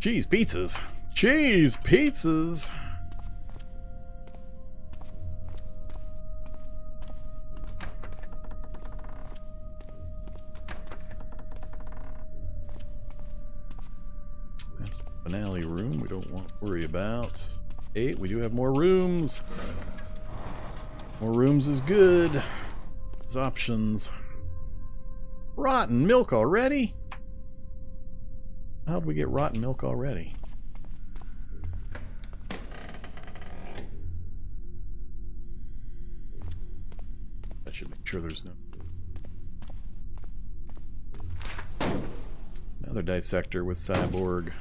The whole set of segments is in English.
Cheese pizzas. Cheese pizzas. That's the finale room we don't want to worry about. 8, we do have more rooms. More rooms is good. There's options. Rotten milk already? How'd we get rotten milk already? I should make sure there's no... Another dissector with cyborg.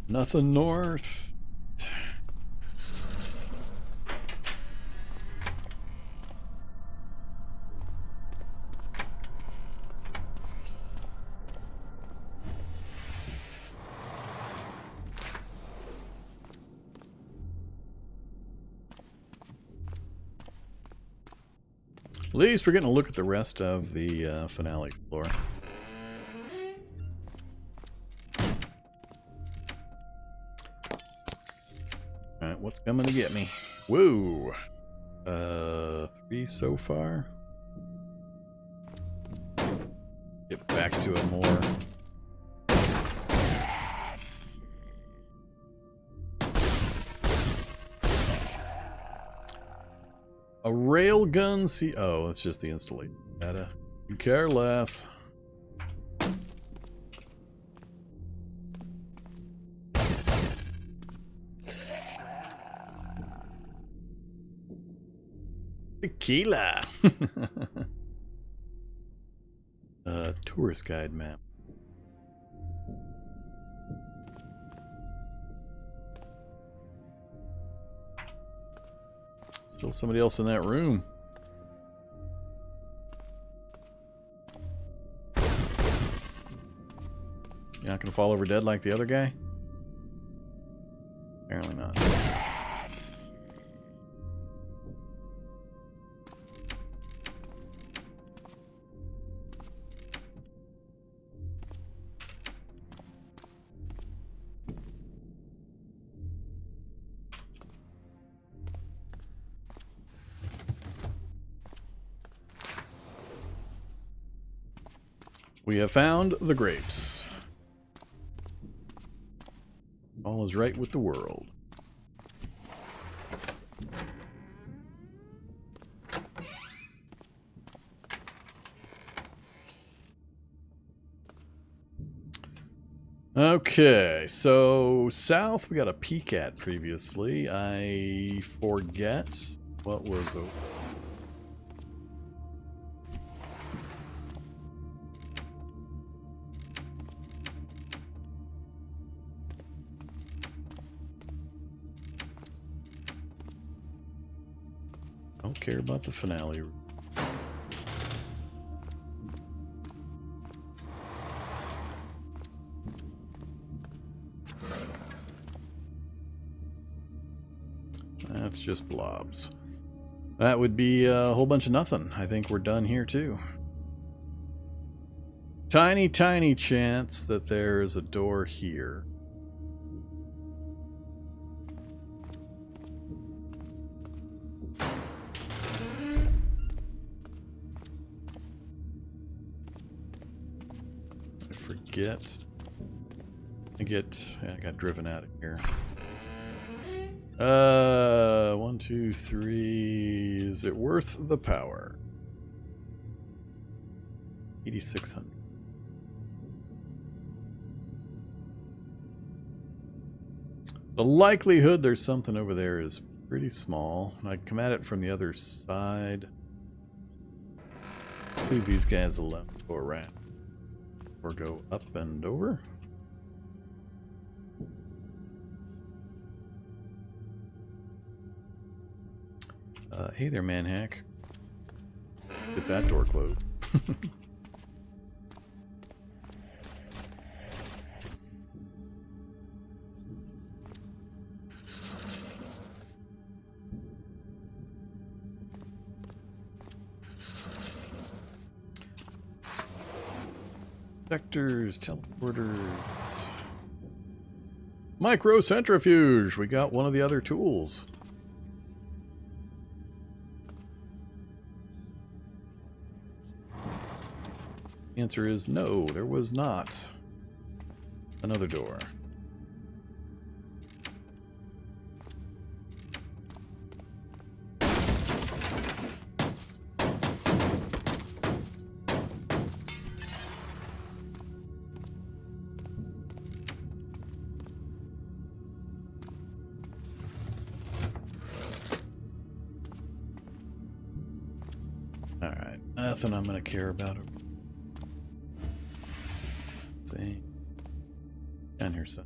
Nothing north. At least we're getting a look at the rest of the finale floor. Alright, what's coming to get me? Whoa! 3 so far. Get back to a more... A railgun see. Oh, it's just the installation data. You care less. Tequila. Tourist guide map. Still somebody else in that room. You're not gonna fall over dead like the other guy? Apparently not. We have found the grapes. All is right with the world. Okay, so south we got a peek at previously. I forget what was over. Don't care about the finale. That's just blobs. That would be a whole bunch of nothing. I think we're done here too. Tiny, tiny chance that there's a door here. I got driven out of here. 1, 2, 3. Is it worth the power? 8,600. The likelihood there's something over there is pretty small. I'd come at it from the other side. Leave these guys alone. Go around. Or go up and over. Hey there, manhack. Get that door closed. Vectors, teleporters. Microcentrifuge! We got one of the other tools. Answer is no, there was not. Another door. Alright, nothing I'm gonna care about. See. Down here, son.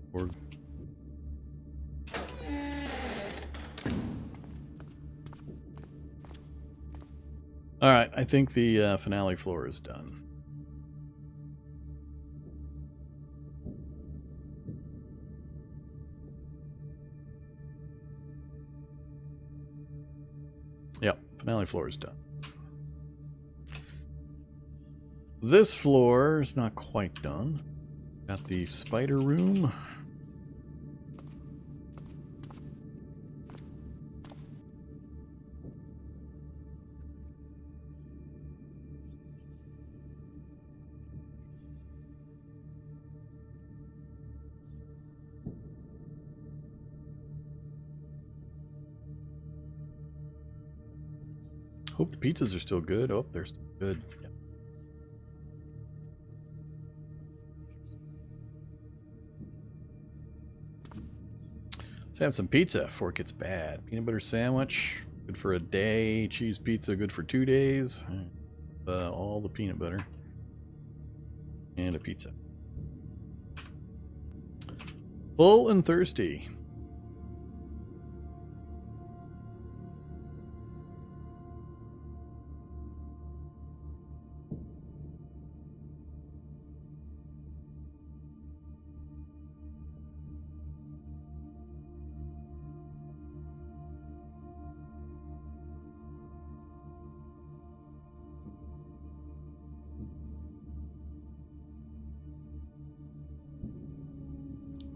Alright, I think the finale floor is done. Yep, finale floor is done. This floor is not quite done. Got the spider room. Hope the pizzas are still good. Oh, they're still good. Yeah. Let's have some pizza before it gets bad. Peanut butter sandwich, good for a day. Cheese pizza, good for 2 days. All the peanut butter. And a pizza. Full and thirsty.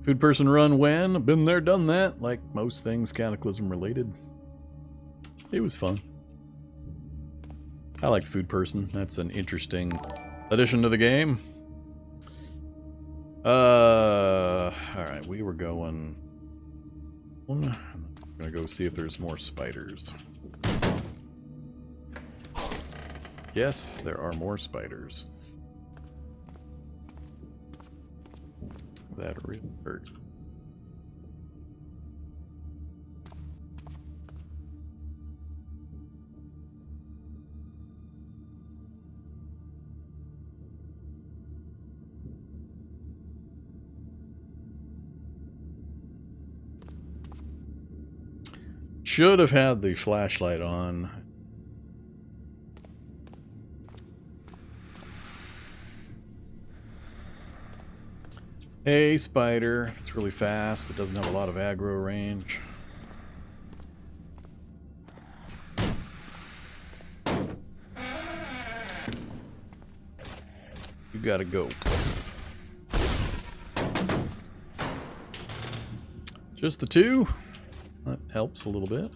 Food person run when? Been there, done that. Like most things Cataclysm related. It was fun. I like food person. That's an interesting addition to the game. Alright, we were going... I'm gonna go see if there's more spiders. Yes, there are more spiders. That really hurt. Should have had the flashlight on. Hey, spider. It's really fast, but doesn't have a lot of aggro range. You gotta go. Just the two? That helps a little bit.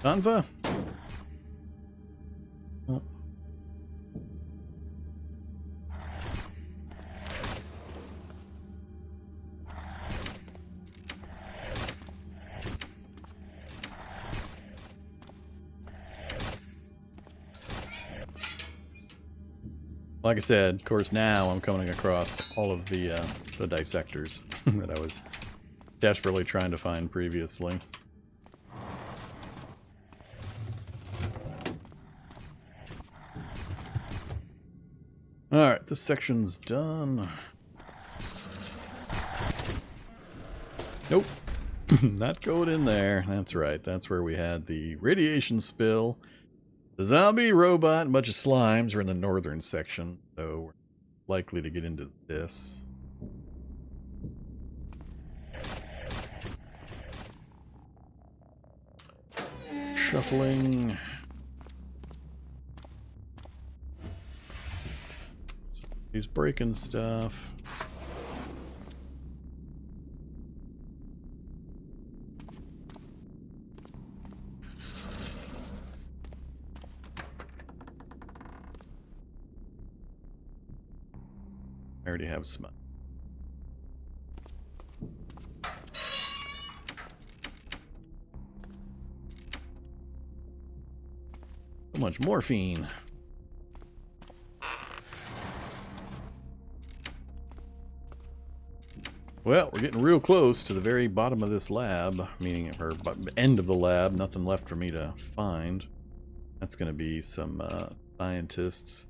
Anva? Oh. Like I said, of course, now I'm coming across all of the dissectors that I was desperately trying to find previously. Alright, this section's done. Nope. Not going in there. That's right. That's where we had the radiation spill. The zombie, robot, and a bunch of slimes are in the northern section. So we're likely to get into this. Shuffling. He's breaking stuff. I already have smut. So much morphine. Well, we're getting real close to the very bottom of this lab, meaning or end of the lab. Nothing left for me to find. That's going to be some scientists.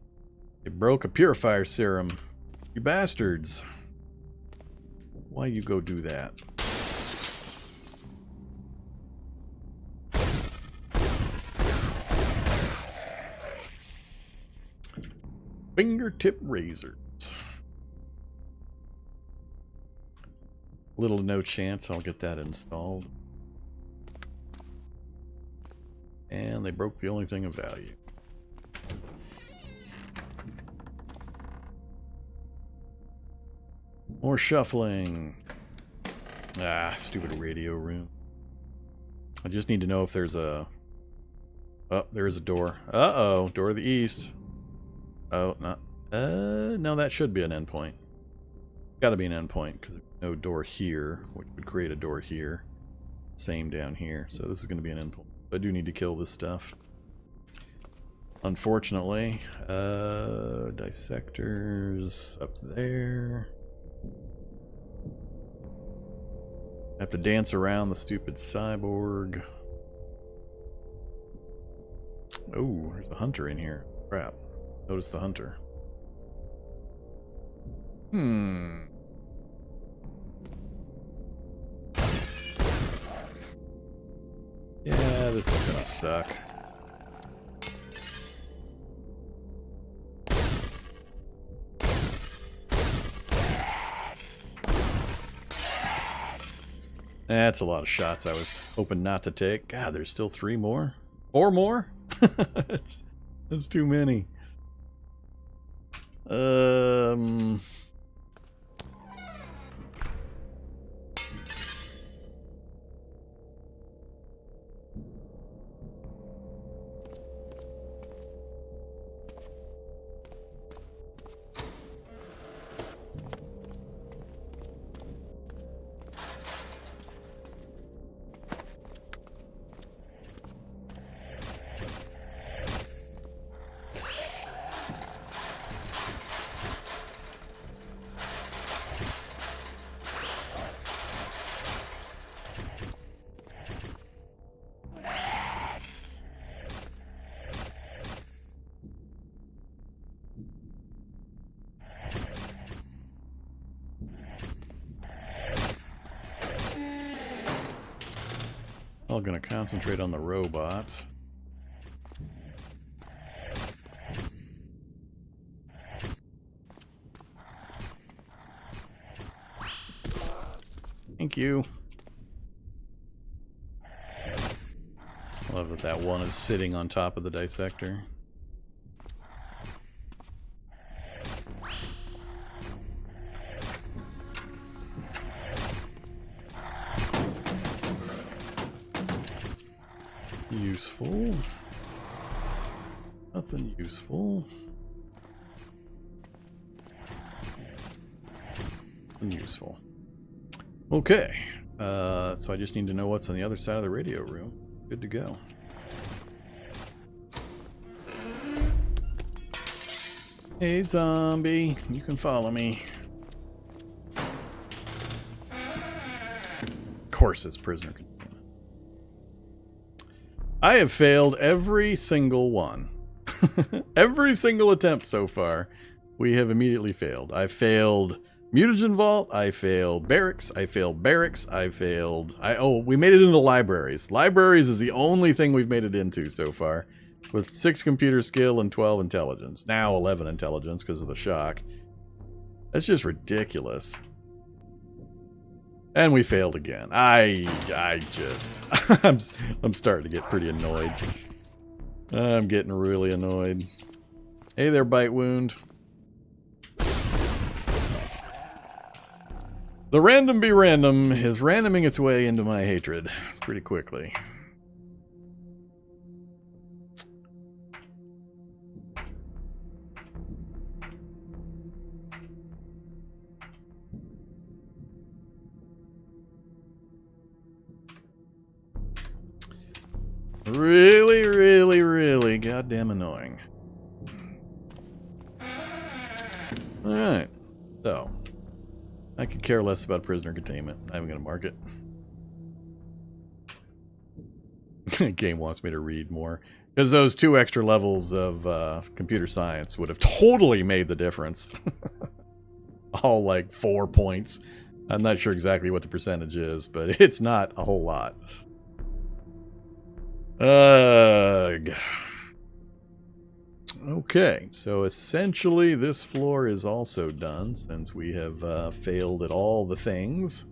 They broke a purifier serum. You bastards. Why you go do that? Fingertip razors. Little to no chance I'll get that installed. And they broke the only thing of value. More shuffling. Ah, stupid radio room. I just need to know if there's a... Oh, there is a door. Uh-oh, door to the east. Oh, not... no, that should be an endpoint. Gotta be an endpoint, because there's no door here, which would create a door here. Same down here, so this is going to be an endpoint. I do need to kill this stuff. Unfortunately. Dissectors up there. Have to dance around the stupid cyborg. Oh, there's the hunter in here. Crap. Notice the hunter. Yeah, this is gonna suck. That's a lot of shots I was hoping not to take. God, there's still 3 more? 4 more? that's too many. I'm going to concentrate on the robots. Thank you. I love that that one is sitting on top of the dissector. Useful. Nothing useful. Nothing useful. Okay. So I just need to know what's on the other side of the radio room. Good to go. Hey, zombie. You can follow me. Of course it's prisoner containment. I have failed every single one. Every single attempt so far, we have immediately failed. I failed Mutagen Vault, I failed Barracks, I failed Barracks, I failed... Oh, we made it into Libraries. Libraries is the only thing we've made it into so far, with 6 computer skill and 12 intelligence. Now 11 intelligence because of the shock. That's just ridiculous. And we failed again. I just I'm starting to get pretty annoyed. I'm getting really annoyed. Hey there, Bite Wound. The random be random is randoming its way into my hatred pretty quickly. Really, really, really goddamn annoying. Alright, so I could care less about prisoner containment. I'm going to mark it. Game wants me to read more. Because those 2 extra levels of computer science would have totally made the difference. All like 4 points. I'm not sure exactly what the percentage is, but it's not a whole lot. Ugh. Okay, so essentially this floor is also done since we have failed at all the things.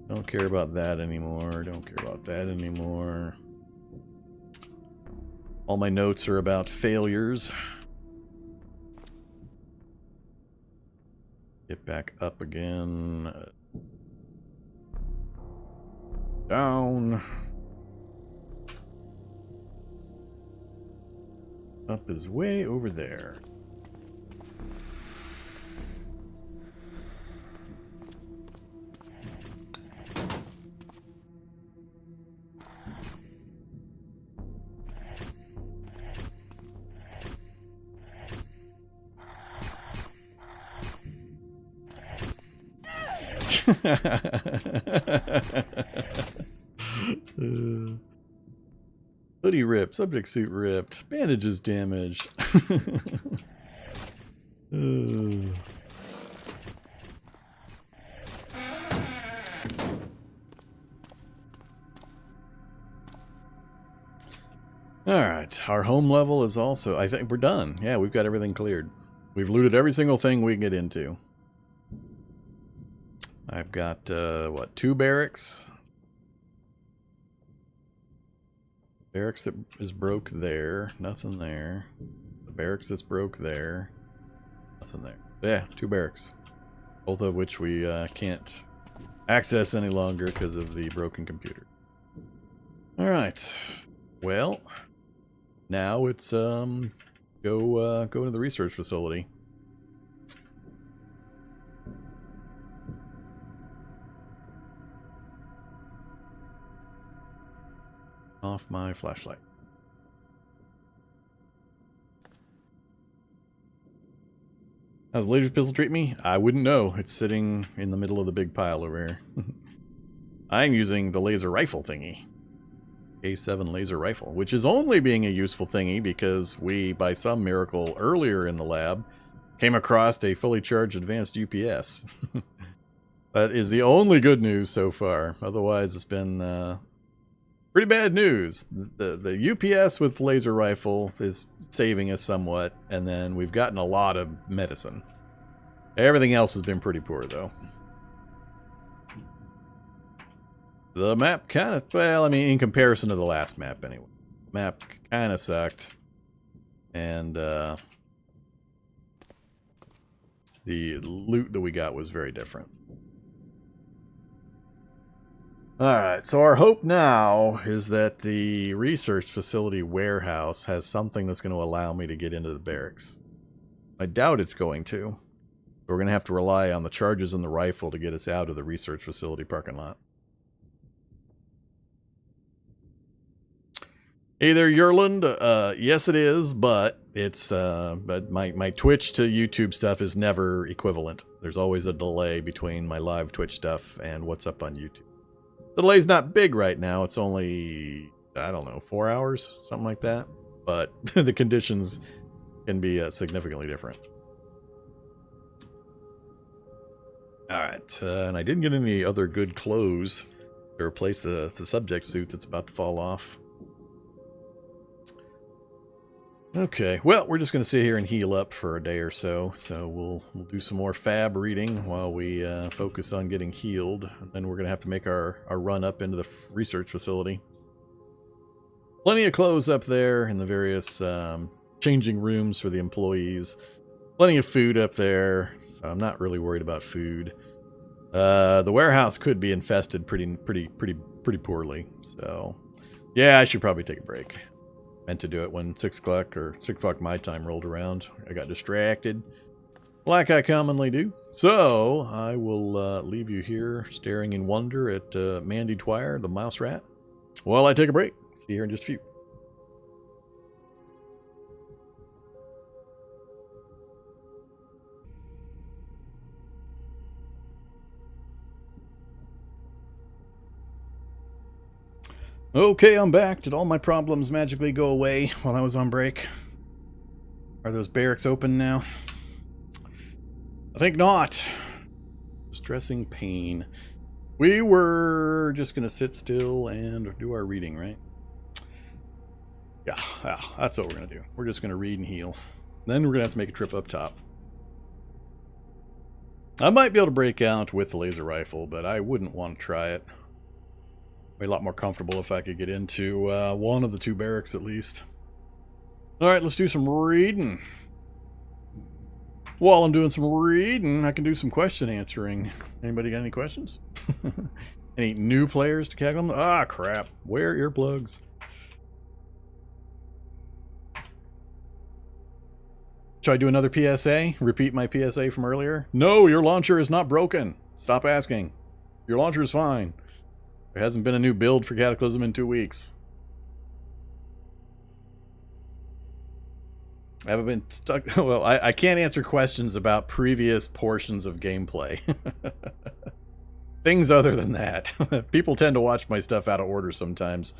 Don't care about that anymore. Don't care about that anymore. All my notes are about failures. Get back up again. Down. Up is way over there. Hoodie ripped, subject suit ripped, bandages damaged. Alright, our home level is also, I think we're done. Yeah, we've got everything cleared. We've looted every single thing we can get into. I've got, what, 2 barracks? Barracks that is broke there. Nothing there. The barracks that's broke there. Nothing there. Yeah, 2 barracks. Both of which we can't access any longer because of the broken computer. Alright. Well, now it's go into the research facility. Off my flashlight. How's the laser pistol treat me? I wouldn't know. It's sitting in the middle of the big pile over here. I'm using the laser rifle thingy. A7 laser rifle, which is only being a useful thingy because we, by some miracle earlier in the lab, came across a fully charged advanced UPS. That is the only good news so far. Otherwise, it's been pretty bad news. The UPS with laser rifle is saving us somewhat, and then we've gotten a lot of medicine. Everything else has been pretty poor, though. The map kind of, well, I mean, in comparison to the last map, anyway. The map kind of sucked. And, the loot that we got was very different. Alright, so our hope now is that the research facility warehouse has something that's going to allow me to get into the barracks. I doubt it's going to. We're going to have to rely on the charges in the rifle to get us out of the research facility parking lot. Hey there, Yerland. Yes, it is, but it's but my Twitch to YouTube stuff is never equivalent. There's always a delay between my live Twitch stuff and what's up on YouTube. The delay's not big right now. It's only, I don't know, 4 hours, something like that. But the conditions can be significantly different. Alright, and I didn't get any other good clothes to replace the subject suit that's about to fall off. Okay, well, we're just going to sit here and heal up for a day or so. So we'll do some more fab reading while we focus on getting healed. And then we're going to have to make our run up into the research facility. Plenty of clothes up there in the various changing rooms for the employees. Plenty of food up there, so I'm not really worried about food. The warehouse could be infested pretty poorly. So, yeah, I should probably take a break. Meant to do it when 6 o'clock or 6 o'clock my time rolled around. I got distracted, like I commonly do. So I will leave you here staring in wonder at Mandy Dwyer, the mouse rat, while I take a break. See you here in just a few. Okay, I'm back. Did all my problems magically go away while I was on break? Are those barracks open now? I think not. Distressing pain. We were just going to sit still and do our reading, right? Yeah, that's what we're going to do. We're just going to read and heal. Then we're going to have to make a trip up top. I might be able to break out with the laser rifle, but I wouldn't want to try it. Be a lot more comfortable if I could get into one of the 2 barracks at least. Alright, let's do some reading. While I'm doing some reading, I can do some question answering. Anybody got any questions? Any new players to Cataclysm? Ah, crap. Wear earplugs. Should I do another PSA? Repeat my PSA from earlier? No, your launcher is not broken. Stop asking. Your launcher is fine. There hasn't been a new build for Cataclysm in 2 weeks. I haven't been stuck. Well, I can't answer questions about previous portions of gameplay. Things other than that. People tend to watch my stuff out of order sometimes.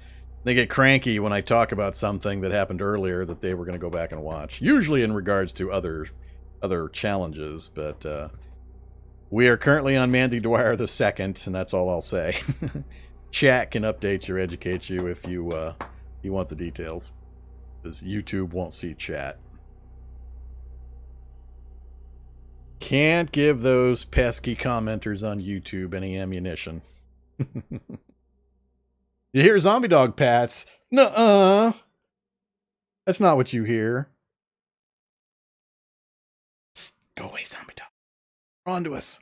They get cranky when I talk about something that happened earlier that they were going to go back and watch. Usually in regards to other challenges, but we are currently on Mandy Dwyer the Second, and that's all I'll say. Chat can update you or educate you if you want the details, because YouTube won't see chat. Can't give those pesky commenters on YouTube any ammunition. You hear zombie dog pats? Nuh-uh. That's not what you hear. Psst, go away, zombie dog. On to us.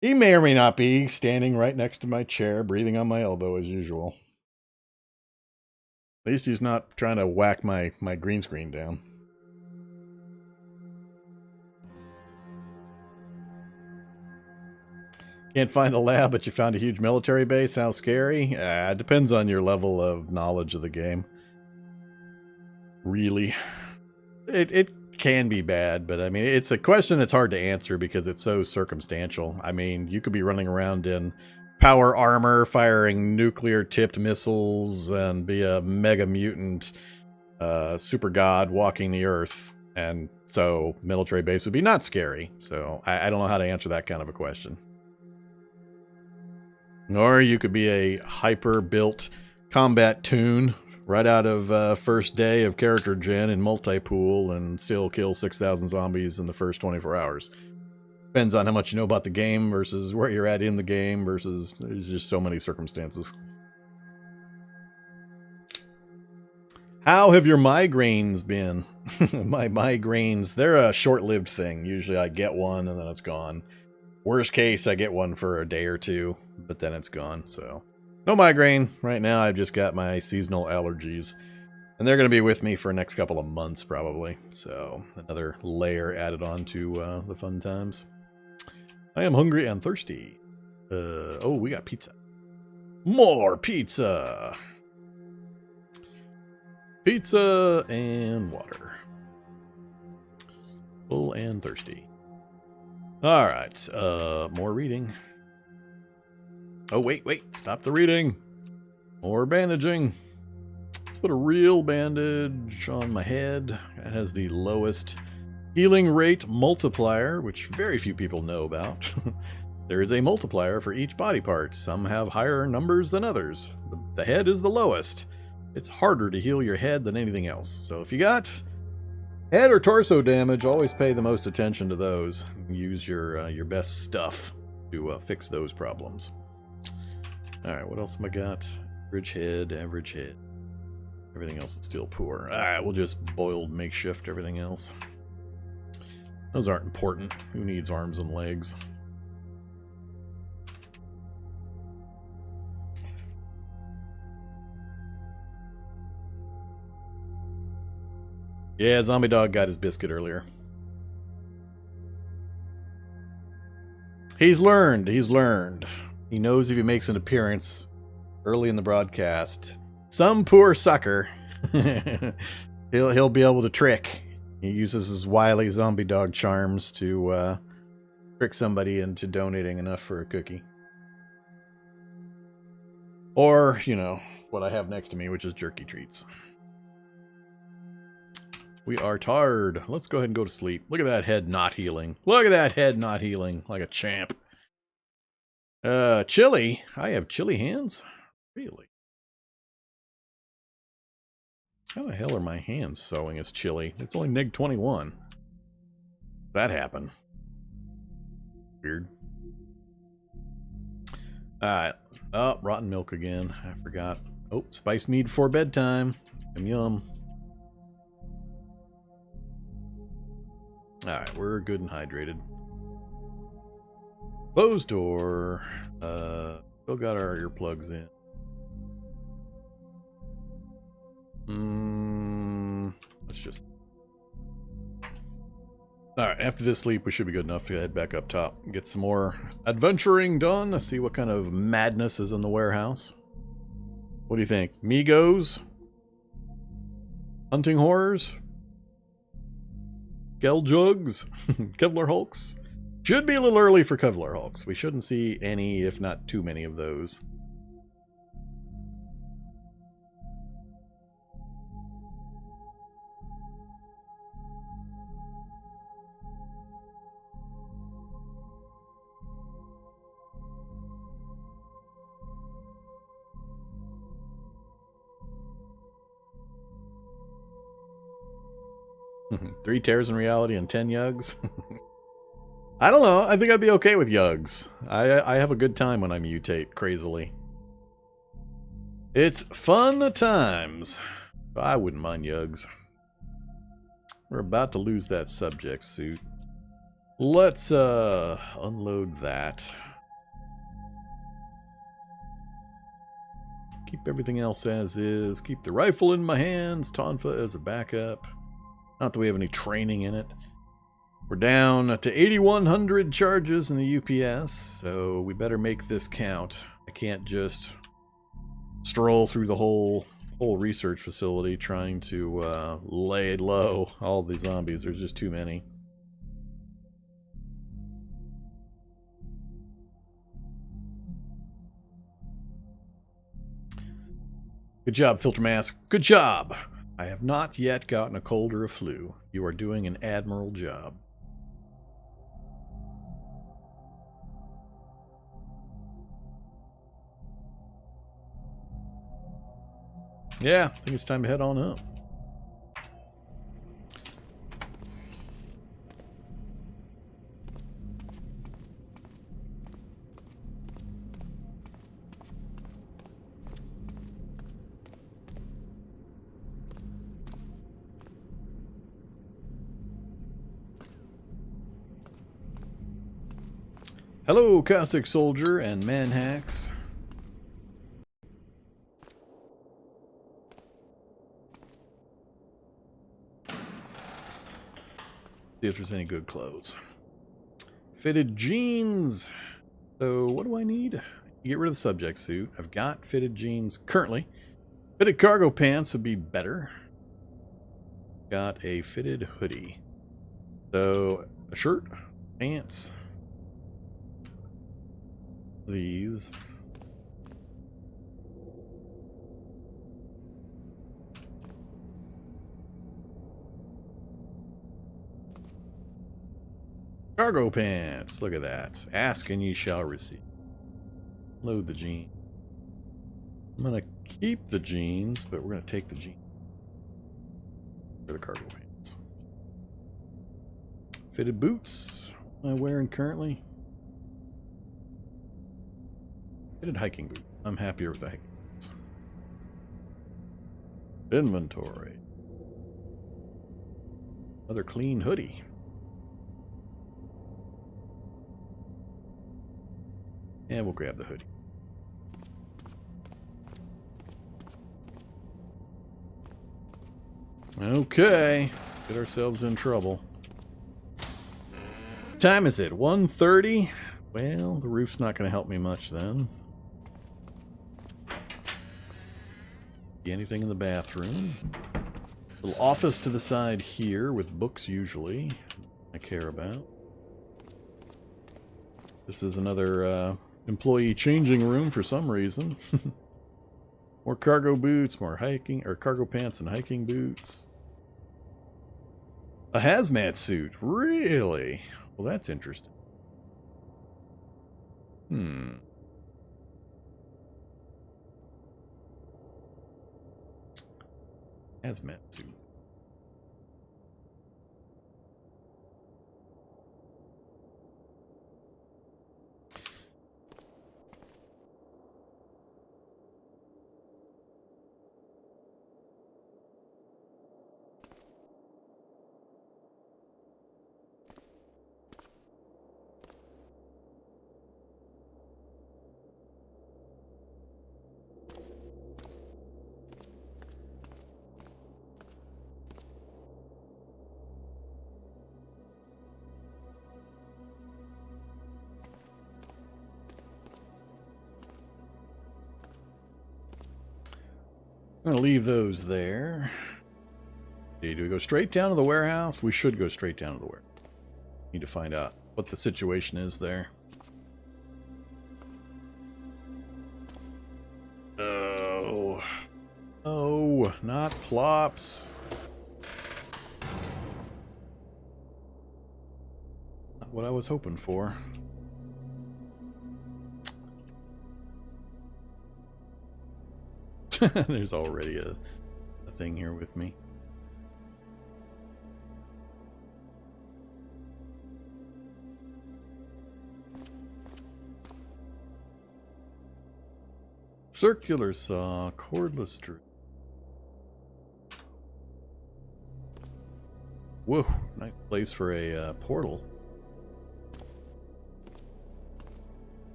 He may or may not be standing right next to my chair, breathing on my elbow as usual. At least he's not trying to whack my green screen down. Can't find a lab, but you found a huge military base. How scary? It depends on your level of knowledge of the game. Really. It can be bad, but I mean, it's a question that's hard to answer because it's so circumstantial. I mean, you could be running around in power armor, firing nuclear-tipped missiles, and be a mega mutant super god walking the earth. And so military base would be not scary. So I don't know how to answer that kind of a question. Or you could be a hyper-built combat toon right out of first day of character gen in multi-pool and still kill 6,000 zombies in the first 24 hours. Depends on how much you know about the game versus where you're at in the game versus there's just so many circumstances. How have your migraines been? My migraines, they're a short-lived thing. Usually I get one and then it's gone. Worst case, I get one for a day or two, but then it's gone, so... No migraine. Right now, I've just got my seasonal allergies. And they're going to be with me for the next couple of months, probably. So, another layer added on to the fun times. I am hungry and thirsty. Oh, we got pizza. More pizza! Pizza and water. Full and thirsty. Alright, more reading. Oh, wait, stop the reading. More bandaging. Let's put a real bandage on my head. That has the lowest healing rate multiplier, which very few people know about. There is a multiplier for each body part. Some have higher numbers than others. The head is the lowest. It's harder to heal your head than anything else. So if you got head or torso damage, always pay the most attention to those. Use your best stuff to fix those problems. Alright, what else have I got? Average head, average head. Everything else is still poor. Alright, we'll just boiled makeshift everything else. Those aren't important. Who needs arms and legs? Yeah, Zombie Dog got his biscuit earlier. He's learned. He's learned. He knows if he makes an appearance early in the broadcast, some poor sucker, he'll be able to trick. He uses his wily Zombie Dog charms to trick somebody into donating enough for a cookie. Or, you know, what I have next to me, which is jerky treats. We are tired. Let's go ahead and go to sleep. Look at that head not healing. Look at that head not healing like a champ. Chili. I have chili hands? Really? How the hell are my hands sewing as chili? It's only neg 21. That happened. Weird. Alright. Oh, rotten milk again. I forgot. Oh, spice mead before bedtime. Yum yum. Alright, we're good and hydrated. Closed door. Still got our earplugs in. Let's just... Alright, after this sleep, we should be good enough to head back up top and get some more adventuring done. Let's see what kind of madness is in the warehouse. What do you think? Migos? Hunting horrors? Geljugs? Kevlar Hulks? Should be a little early for Kevlar Hulks. We shouldn't see any, if not too many of those. Three tears in reality and 10 yugs. I don't know. I think I'd be okay with yugs. I have a good time when I mutate crazily. It's fun times. I wouldn't mind yugs. We're about to lose that subject suit. Let's unload that. Keep everything else as is. Keep the rifle in my hands. Tonfa as a backup. Not that we have any training in it. We're down to 8,100 charges in the UPS, so we better make this count. I can't just stroll through the whole research facility trying to lay low all the zombies. There's just too many. Good job, Filter Mask. Good job! I have not yet gotten a cold or a flu. You are doing an admirable job. Yeah, I think it's time to head on up. Hello, Cossack Soldier and Manhacks. See if there's any good clothes. Fitted jeans. So what do I need? Get rid of the subject suit. I've got fitted jeans currently. Fitted cargo pants would be better. Got a fitted hoodie. So a shirt, pants. These. Cargo pants. Look at that. Ask and ye shall receive. Load the jeans. I'm going to keep the jeans, but we're going to take the jeans for the cargo pants. Fitted boots. What am I wearing currently? Fitted hiking boot. I'm happier with the hiking boots. Inventory. Another clean hoodie. Yeah, we'll grab the hoodie. Okay, let's get ourselves in trouble. What time is it? 1:30? Well, the roof's not going to help me much then. Anything in the bathroom? Little office to the side here with books usually I care about. This is another employee changing room for some reason. More cargo boots, more hiking, or cargo pants and hiking boots. A hazmat suit, really? Well, that's interesting. Hazmat suit. I'm going to leave those there. Do we go straight down to the warehouse? We should go straight down to the warehouse. Need to find out what the situation is there. Oh. Oh, not plops. Not what I was hoping for. There's already a thing here with me. Circular saw, cordless drill. Whoa, nice place for a portal.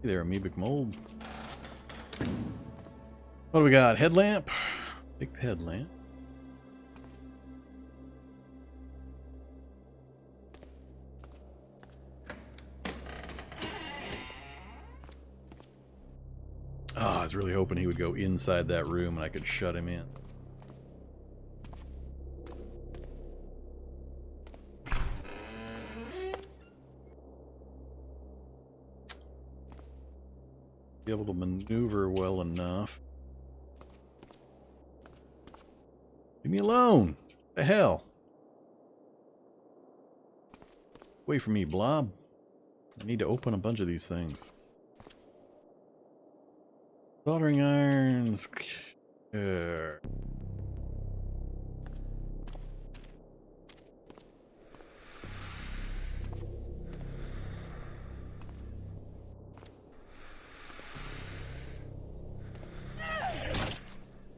There, amoebic mold. What do we got? Headlamp? Take the headlamp. Oh, I was really hoping he would go inside that room and I could shut him in. Be able to maneuver well enough. Leave me alone. The hell? Away from me, blob. I need to open a bunch of these things. Soldering irons.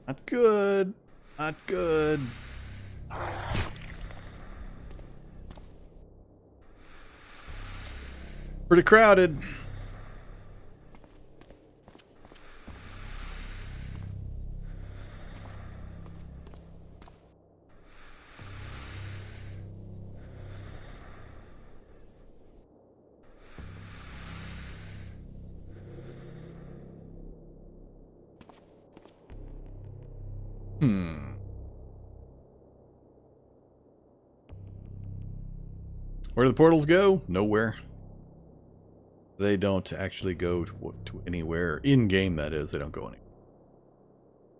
Not good. Not good. Pretty crowded. Where do the portals go? Nowhere. They don't actually go to anywhere. In-game, that is. They don't go anywhere.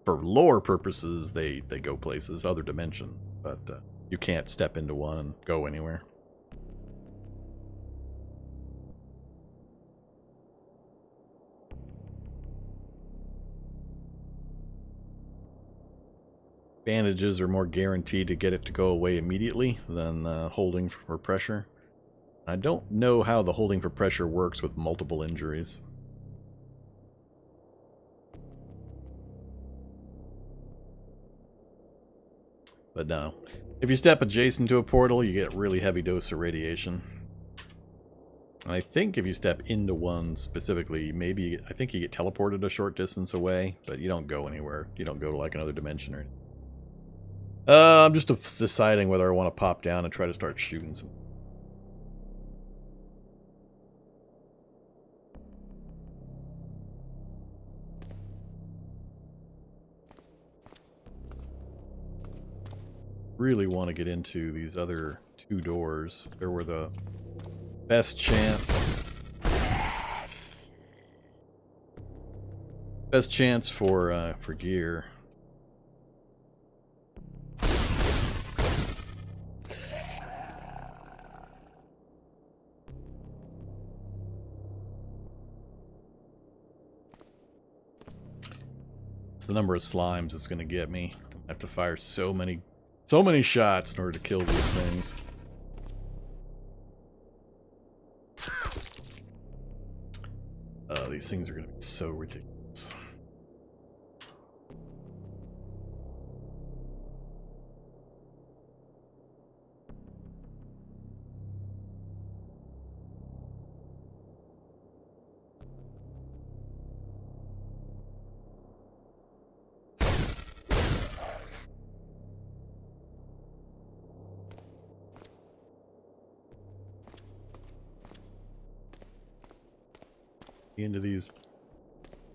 For lore purposes, they go places, other dimensions. But you can't step into one and go anywhere. Bandages are more guaranteed to get it to go away immediately than holding for pressure. I don't know how the holding for pressure works with multiple injuries. But no. If you step adjacent to a portal, you get a really heavy dose of radiation. And I think if you step into one specifically, I think you get teleported a short distance away, but you don't go anywhere. You don't go to like another dimension or anything. I'm just deciding whether I want to pop down and try to start shooting some. Really want to get into these other two doors. There were the best chance for gear. The number of slimes it's going to get me. I have to fire so many shots in order to kill these things. These things are going to be so ridiculous. Into these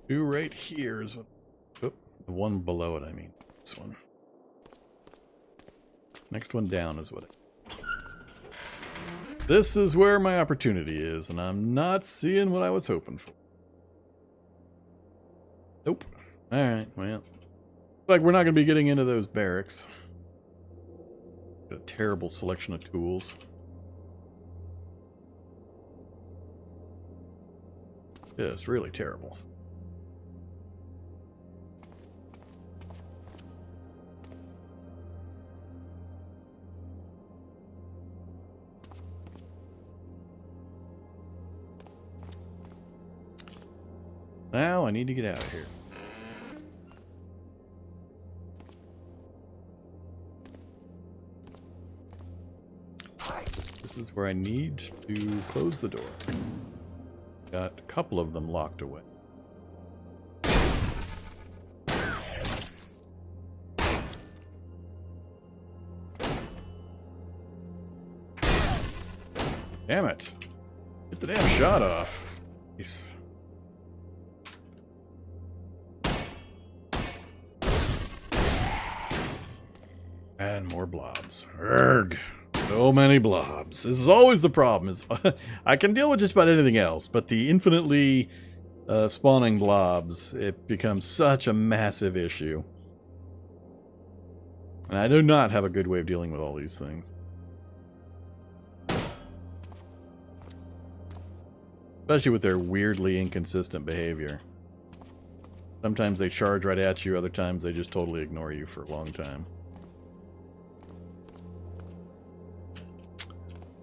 two right here is what. Oh, the one below it, I mean. This one. Next one down is what. This is where my opportunity is, and I'm not seeing what I was hoping for. Nope. Alright, well. Looks like we're not going to be getting into those barracks. Got a terrible selection of tools. Yeah, it's really terrible. Now I need to get out of here. This is where I need to close the door. Got a couple of them locked away. Damn it. Get the damn shot off. Jeez. And more blobs. Urgh. So many blobs. This is always the problem. Is I can deal with just about anything else, but the infinitely spawning blobs, it becomes such a massive issue. And I do not have a good way of dealing with all these things. Especially with their weirdly inconsistent behavior. Sometimes they charge right at you, other times they just totally ignore you for a long time.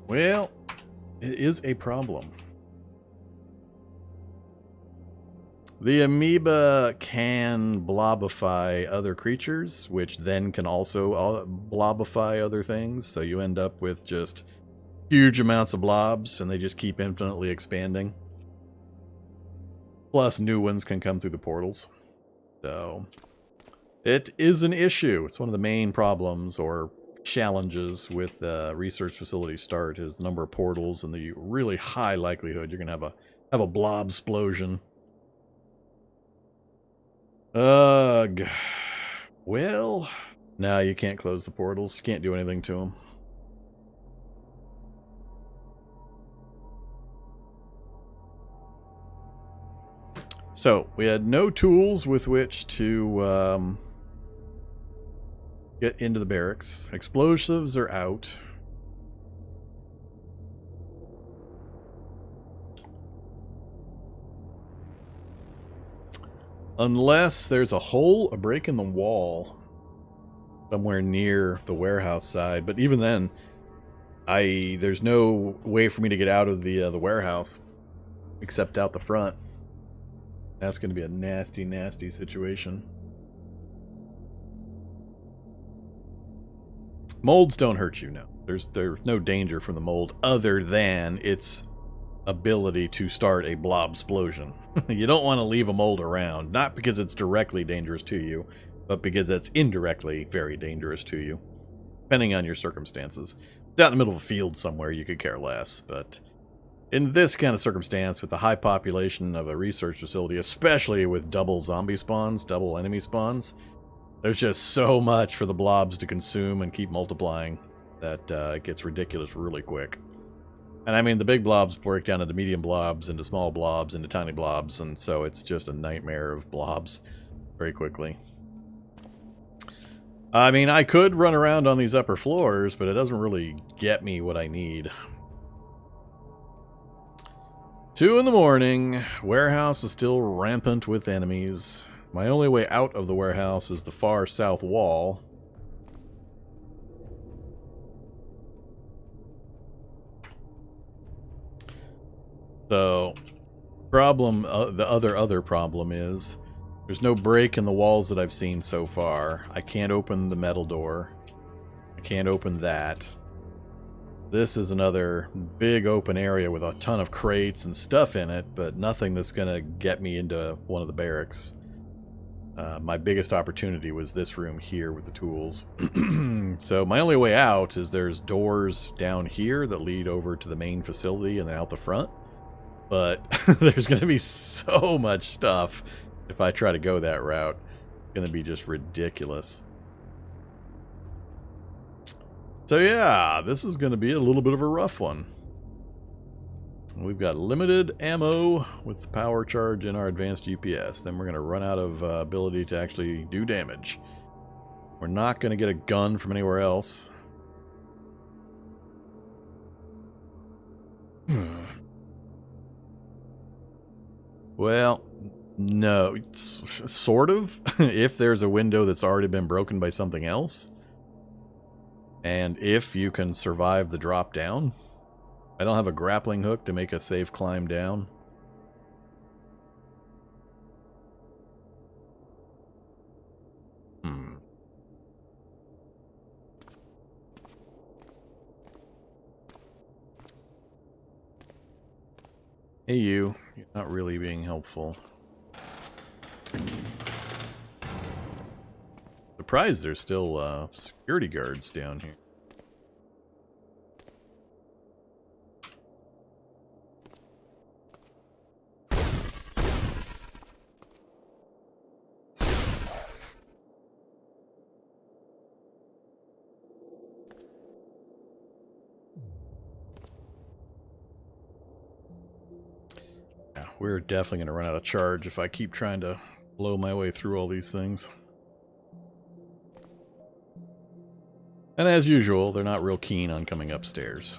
Well, it is a problem. The amoeba can blobify other creatures, which then can also blobify other things, so you end up with just huge amounts of blobs, and they just keep infinitely expanding. Plus, new ones can come through the portals. So, it is an issue. It's one of the main problems, or challenges with research facility start, is the number of portals and the really high likelihood you're going to have a blob explosion. Ugh. Well, no, you can't close the portals. You can't do anything to them. So, we had no tools with which to get into the barracks. Explosives are out. Unless there's a hole, a break in the wall somewhere near the warehouse side. But even then, there's no way for me to get out of the warehouse except out the front. That's going to be a nasty, nasty situation. Molds don't hurt you, no. There's no danger from the mold other than its ability to start a blob explosion. You don't want to leave a mold around, not because it's directly dangerous to you, but because it's indirectly very dangerous to you, depending on your circumstances. Out in the middle of a field somewhere, you could care less, but in this kind of circumstance, with the high population of a research facility, especially with double zombie spawns, double enemy spawns, there's just so much for the blobs to consume and keep multiplying that it gets ridiculous really quick. And I mean, the big blobs break down into medium blobs, into small blobs, into tiny blobs, and so it's just a nightmare of blobs very quickly. I mean, I could run around on these upper floors, but it doesn't really get me what I need. 2 in the morning. Warehouse is still rampant with enemies. My only way out of the warehouse is the far south wall. So, the other problem is there's no break in the walls that I've seen so far. I can't open the metal door. I can't open that. This is another big open area with a ton of crates and stuff in it, but nothing that's going to get me into one of the barracks. My biggest opportunity was this room here with the tools. So my only way out is there's doors down here that lead over to the main facility and then out the front. But there's going to be so much stuff if I try to go that route. It's going to be just ridiculous. So yeah, this is going to be a little bit of a rough one. We've got limited ammo with the power charge in our advanced GPS. Then we're going to run out of ability to actually do damage. We're not going to get a gun from anywhere else. Well, no, sort of. If there's a window that's already been broken by something else, and if you can survive the drop down. I don't have a grappling hook to make a safe climb down. Hey you, you're not really being helpful. Surprised there's still security guards down here. Yeah, we're definitely going to run out of charge if I keep trying to blow my way through all these things. And as usual, they're not real keen on coming upstairs.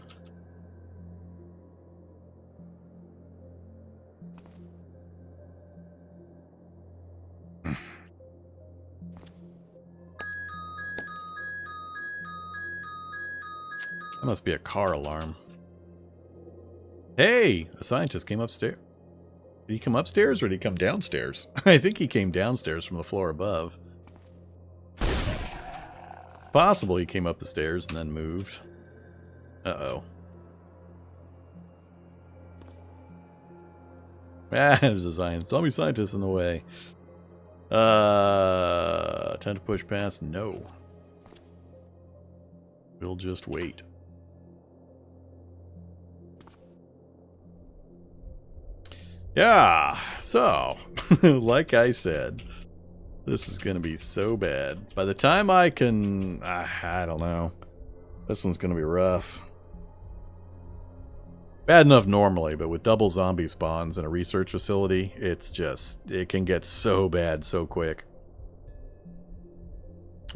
That must be a car alarm. Hey! A scientist came upstairs. Did he come upstairs or did he come downstairs? I think he came downstairs from the floor above. It's possible he came up the stairs and then moved. Uh-oh. Ah, there's a zombie scientist in the way. Time to push past? No. We'll just wait. Yeah, so, like I said, This is going to be so bad. By the time I can... I don't know. This one's going to be rough. Bad enough normally, but with double zombie spawns in a research facility, it's just... It can get so bad so quick.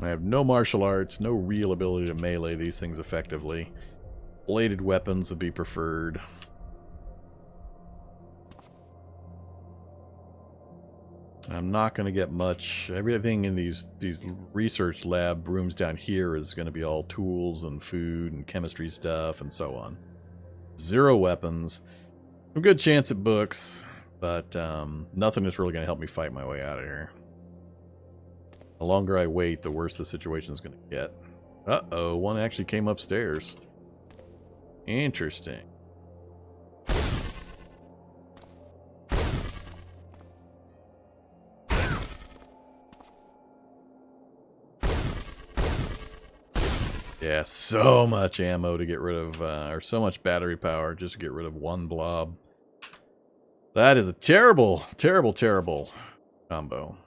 I have no martial arts, no real ability to melee these things effectively. Bladed weapons would be preferred. I'm not going to get much. Everything in these research lab rooms down here is going to be all tools and food and chemistry stuff and so on. 0 weapons. A good chance at books, but nothing that's really going to help me fight my way out of here. The longer I wait, the worse the situation is going to get. Uh-oh, one actually came upstairs. Interesting. Yeah, so much ammo to get rid of, or so much battery power just to get rid of one blob. That is a terrible, terrible, terrible combo.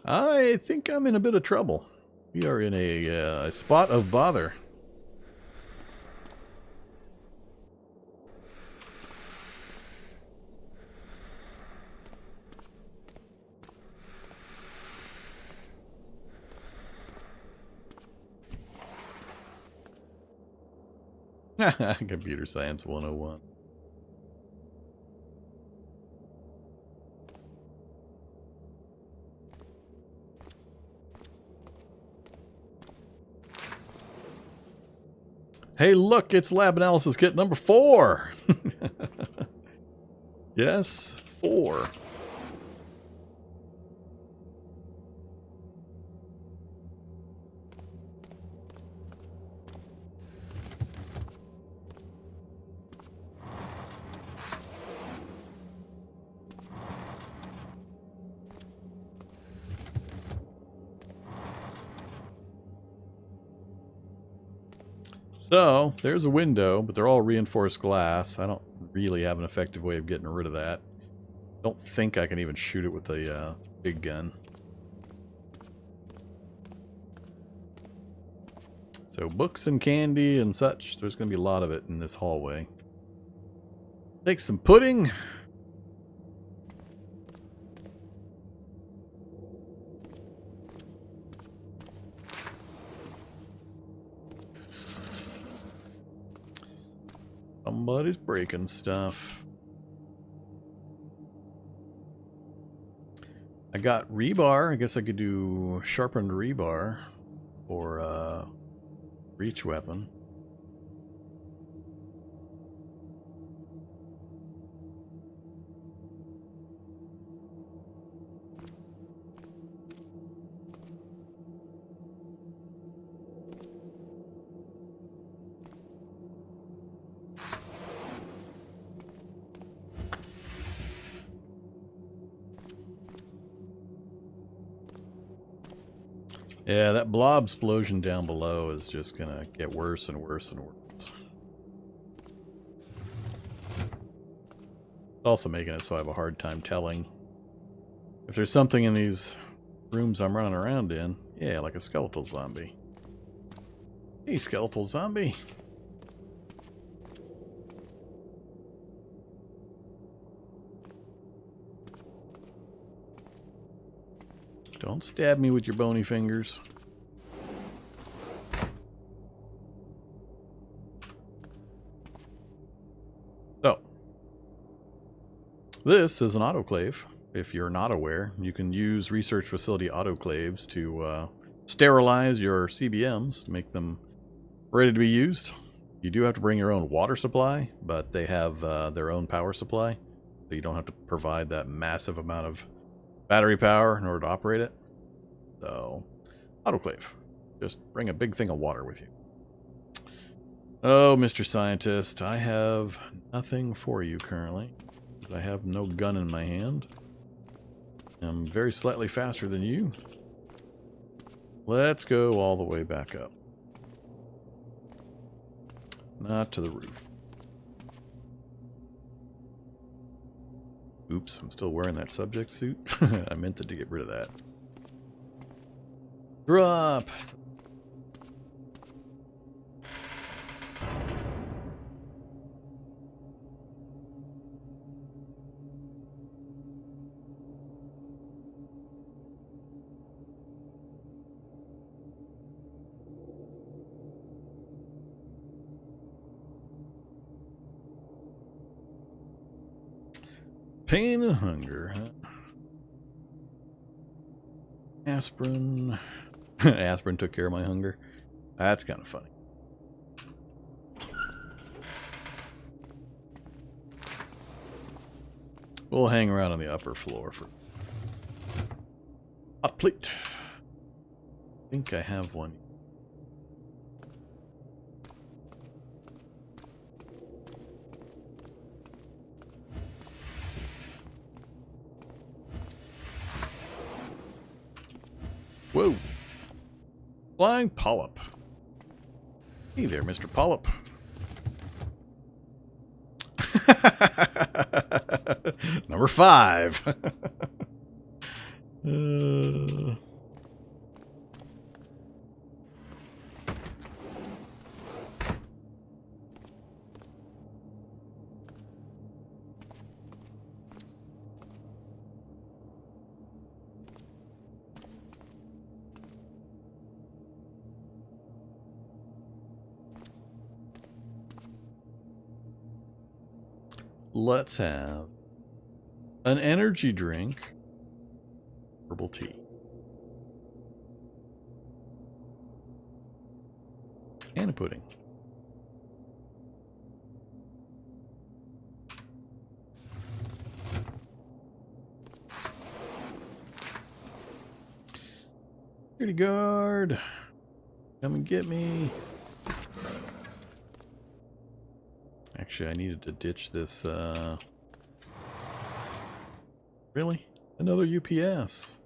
I think I'm in a bit of trouble. We are in a spot of bother. Computer Science 101. Hey, look, it's lab analysis kit number 4. Yes, 4. So, there's a window, but they're all reinforced glass. I don't really have an effective way of getting rid of that. Don't think I can even shoot it with the big gun. So, books and candy and such, there's going to be a lot of it in this hallway. Take some pudding. Somebody's breaking stuff. I got rebar. I guess I could do sharpened rebar or breach weapon. Yeah, that blob explosion down below is just gonna get worse and worse and worse. It's also making it so I have a hard time telling if there's something in these rooms I'm running around in. Yeah, like a skeletal zombie. Hey, skeletal zombie. Don't stab me with your bony fingers. So, this is an autoclave. If you're not aware, you can use research facility autoclaves to sterilize your CBMs to make them ready to be used. You do have to bring your own water supply, but they have their own power supply, so you don't have to provide that massive amount of battery power in order to operate it. So, autoclave. Just bring a big thing of water with you. Oh, Mr. Scientist, I have nothing for you currently, because I have no gun in my hand. I'm very slightly faster than you. Let's go all the way back up. Not to the roof. Oops, I'm still wearing that subject suit. I meant to get rid of that. Drop! Pain and hunger, huh? Aspirin. Aspirin took care of my hunger. That's kind of funny. We'll hang around on the upper floor for hot plate. I think I have one. Whoa! Flying polyp. Hey there, Mr. Polyp. Number 5. Let's have an energy drink, herbal tea, and a pudding. Security guard, come and get me. Actually, I needed to ditch this, Really? Another UPS.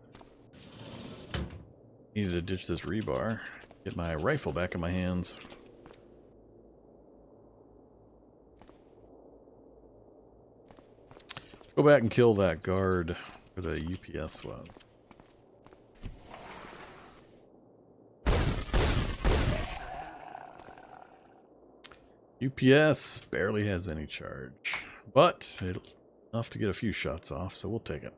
Needed to ditch this rebar. Get my rifle back in my hands. Go back and kill that guard for the UPS one. UPS barely has any charge, but it's enough to get a few shots off, so we'll take it.